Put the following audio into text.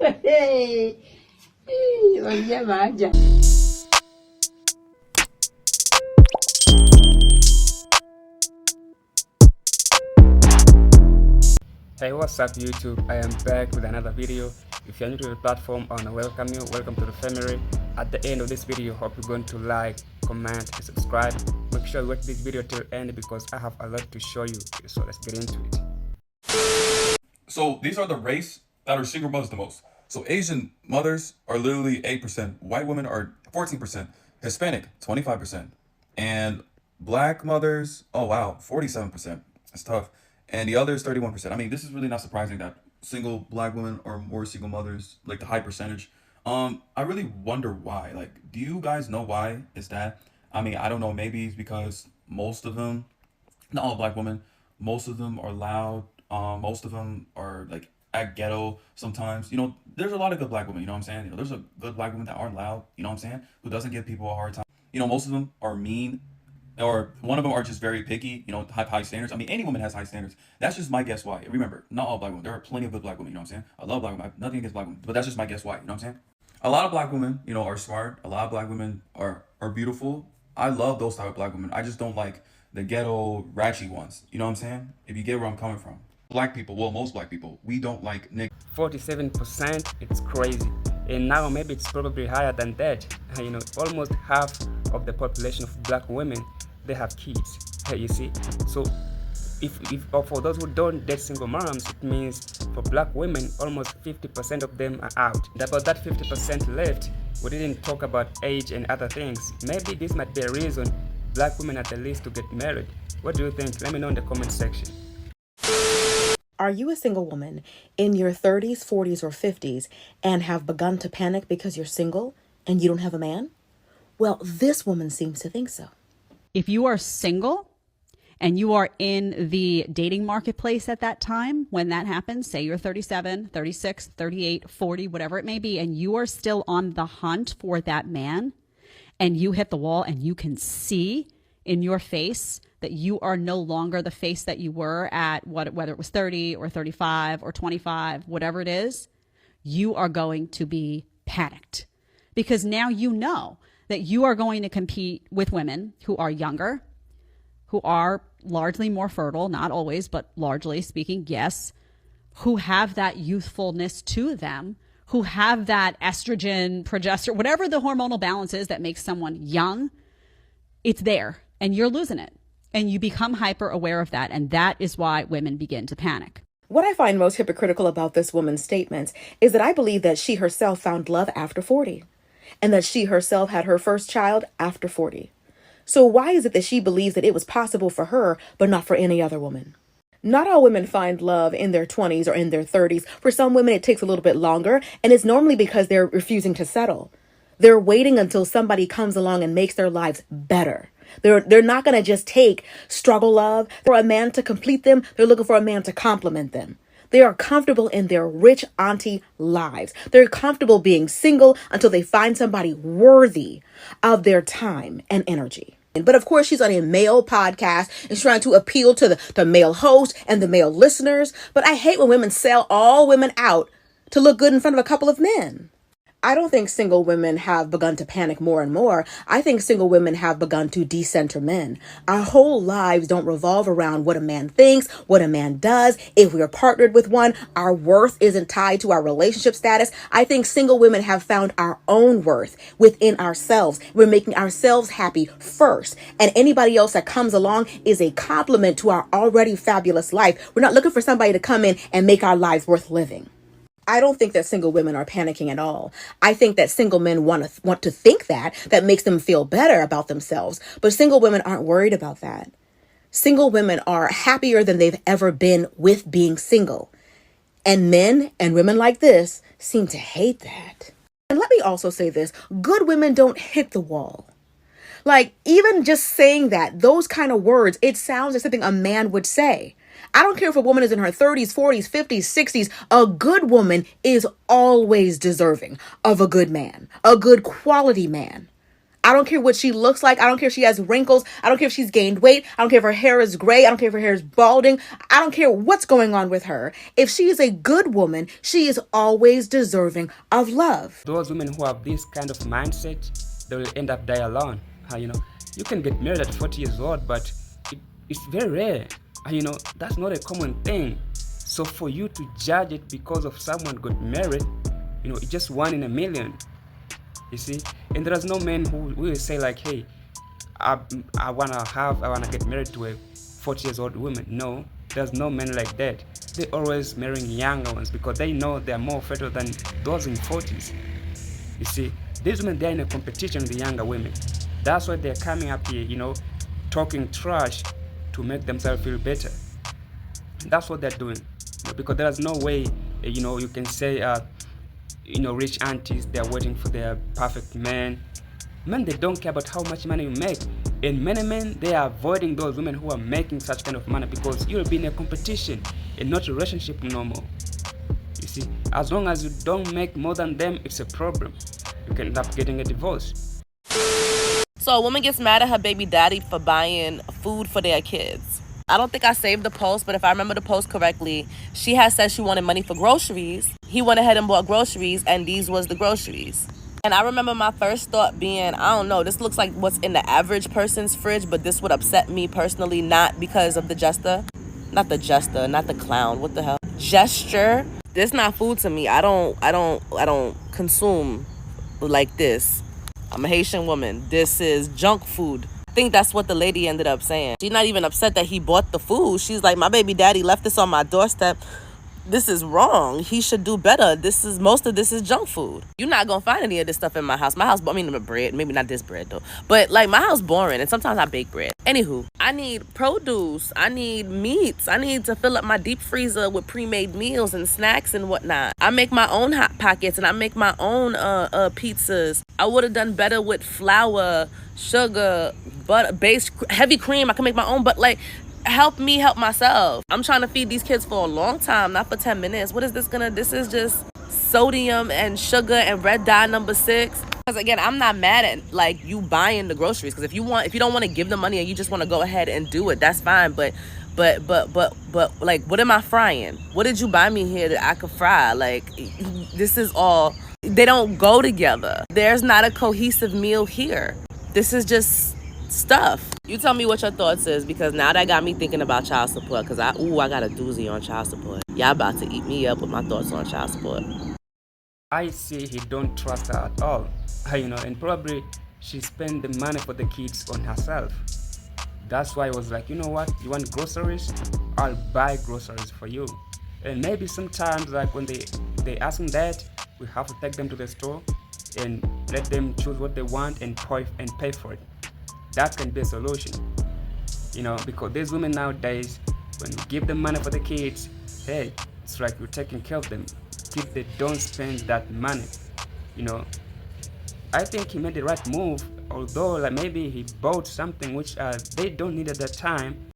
Hey, oye, vaya. Hey, what's up YouTube? I am back with another video. If you're new to the platform, I want to welcome you. Welcome to the family. At the end of this video, hope you're going to like, comment, and subscribe. Make sure you watch this video till end because I have a lot to show you. So let's get into it. So these are the race that are single mothers the most. So Asian mothers are literally 8%, white women are 14%, Hispanic 25%, and black mothers, oh wow, 47%. That's tough. And the others 31%. I mean, this is really not surprising that single black women are more single mothers, like the high percentage. I really wonder why. Like, do you guys know why is that? I mean, I don't know, maybe it's because most of them, not all black women, most of them are loud. Most of them are like act ghetto sometimes. You know, there's a lot of good black women, you know what I'm saying? You know, there's a good black women that aren't loud, you know what I'm saying? Who doesn't give people a hard time. You know, most of them are mean, or one of them are just very picky, you know, have high standards. I mean, any woman has high standards. That's just my guess why. Remember, not all black women. There are plenty of good black women, you know what I'm saying? I love black women. I have nothing against black women, but that's just my guess why, you know what I'm saying? A lot of black women, you know, are smart. A lot of black women are beautiful. I love those type of black women. I just don't like the ghetto, ratchet ones. You know what I'm saying? If you get where I'm coming from. Black people, well, most black people, we don't like niggas. 47%, it's crazy. And now maybe it's probably higher than that. You know, almost half of the population of black women, they have kids. You see? So if for those who don't date single moms, it means for black women, almost 50% of them are out. About that 50% left, we didn't talk about age and other things. Maybe this might be a reason black women are the least to get married. What do you think? Let me know in the comment section. Are you a single woman in your 30s, 40s, or 50s and have begun to panic because you're single and you don't have a man? Well, this woman seems to think so. If you are single and you are in the dating marketplace at that time, when that happens, say you're 37, 36, 38, 40, whatever it may be, and you are still on the hunt for that man, and you hit the wall and you can see in your face that you are no longer the face that you were at whether it was 30 or 35 or 25, whatever it is, you are going to be panicked because now you know that you are going to compete with women who are younger, who are largely more fertile, not always, but largely speaking, yes, who have that youthfulness to them, who have that estrogen, progesterone, whatever the hormonal balance is that makes someone young, it's there and you're losing it. And you become hyper aware of that. And that is why women begin to panic. What I find most hypocritical about this woman's statements is that I believe that she herself found love after 40 and that she herself had her first child after 40. So why is it that she believes that it was possible for her, but not for any other woman? Not all women find love in their 20s or in their 30s. For some women, it takes a little bit longer, and it's normally because they're refusing to settle. They're waiting until somebody comes along and makes their lives better. They're not going to just take struggle love for a man to complete them. They're looking for a man to complement them. They are comfortable in their rich auntie lives. They're comfortable being single until they find somebody worthy of their time and energy. But of course, she's on a male podcast and trying to appeal to the male host and the male listeners. But I hate when women sell all women out to look good in front of a couple of men. I don't think single women have begun to panic more and more. I think single women have begun to decenter men. Our whole lives don't revolve around what a man thinks, what a man does. If we are partnered with one, our worth isn't tied to our relationship status. I think single women have found our own worth within ourselves. We're making ourselves happy first. And anybody else that comes along is a compliment to our already fabulous life. We're not looking for somebody to come in and make our lives worth living. I don't think that single women are panicking at all. I think that single men want to think that makes them feel better about themselves. But single women aren't worried about that. Single women are happier than they've ever been with being single. And men and women like this seem to hate that. And let me also say this. Good women don't hit the wall. Like, even just saying that, those kind of words, it sounds like something a man would say. I don't care if a woman is in her 30s, 40s, 50s, 60s. A good woman is always deserving of a good man, a good quality man. I don't care what she looks like. I don't care if she has wrinkles. I don't care if she's gained weight. I don't care if her hair is gray. I don't care if her hair is balding. I don't care what's going on with her. If she is a good woman, she is always deserving of love. Those women who have this kind of mindset, they will end up die alone. You know, you can get married at 40 years old, but it's very rare. You know, that's not a common thing. So for you to judge it because of someone got married, you know, it's just 1 in a million. You see, and there's no man who will say like, hey, I wanna get married to a 40 years old woman. No, there's no men like that. They always marrying younger ones because they know they're more fertile than those in 40s. You see, these women, they're in a competition with the younger women. That's why they're coming up here, you know, talking trash to make themselves feel better. That's what they're doing, you know, because there's no way, you know, you can say, you know, rich aunties, they're waiting for their perfect man. Men, they don't care about how much money you make. And many men, they are avoiding those women who are making such kind of money because you'll be in a competition and not a relationship no more. You see, as long as you don't make more than them, it's a problem. You can end up getting a divorce. So a woman gets mad at her baby daddy for buying food for their kids. I don't think I saved the post, but if I remember the post correctly, she had said she wanted money for groceries. He went ahead and bought groceries, and these was the groceries. And I remember my first thought being, I don't know, this looks like what's in the average person's fridge, but this would upset me personally, not because of the not the clown, what the hell? Gesture. This not food to me. I don't consume like this. I'm a Haitian woman. This is junk food. I think that's what the lady ended up saying. She's not even upset that he bought the food. She's like, my baby daddy left this on my doorstep. This is wrong. He should do better. Most of this is junk food. You're not gonna find any of this stuff in my house. My house, I mean, the bread, maybe not this bread though, but like my house boring, and sometimes I bake bread. Anywho, I need produce. I need meats. I need to fill up my deep freezer with pre-made meals and snacks and whatnot. I make my own hot pockets and I make my own pizzas. I would have done better with flour, sugar, butter, heavy cream. I can make my own, but like, help me help myself. I'm trying to feed these kids for a long time, not for 10 minutes. What is this is just sodium and sugar and red dye number 6. Because again, I'm not mad at like you buying the groceries. Because if you don't want to give the money and you just want to go ahead and do it, that's fine. But like, what am I frying? What did you buy me here that I could fry? Like, this is all, they don't go together. There's not a cohesive meal here. This is just stuff. You tell me what your thoughts is, because now that got me thinking about child support, because I got a doozy on child support. Y'all about to eat me up with my thoughts on child support. I see he don't trust her at all, you know, and probably she spent the money for the kids on herself. That's why I was like, you know what, you want groceries? I'll buy groceries for you. And maybe sometimes like when they ask him that, we have to take them to the store and let them choose what they want and pay for it. That can be a solution, you know, because these women nowadays, when you give them money for the kids, hey, it's like you're taking care of them. If they don't spend that money, you know, I think he made the right move, although like maybe he bought something which they don't need at that time.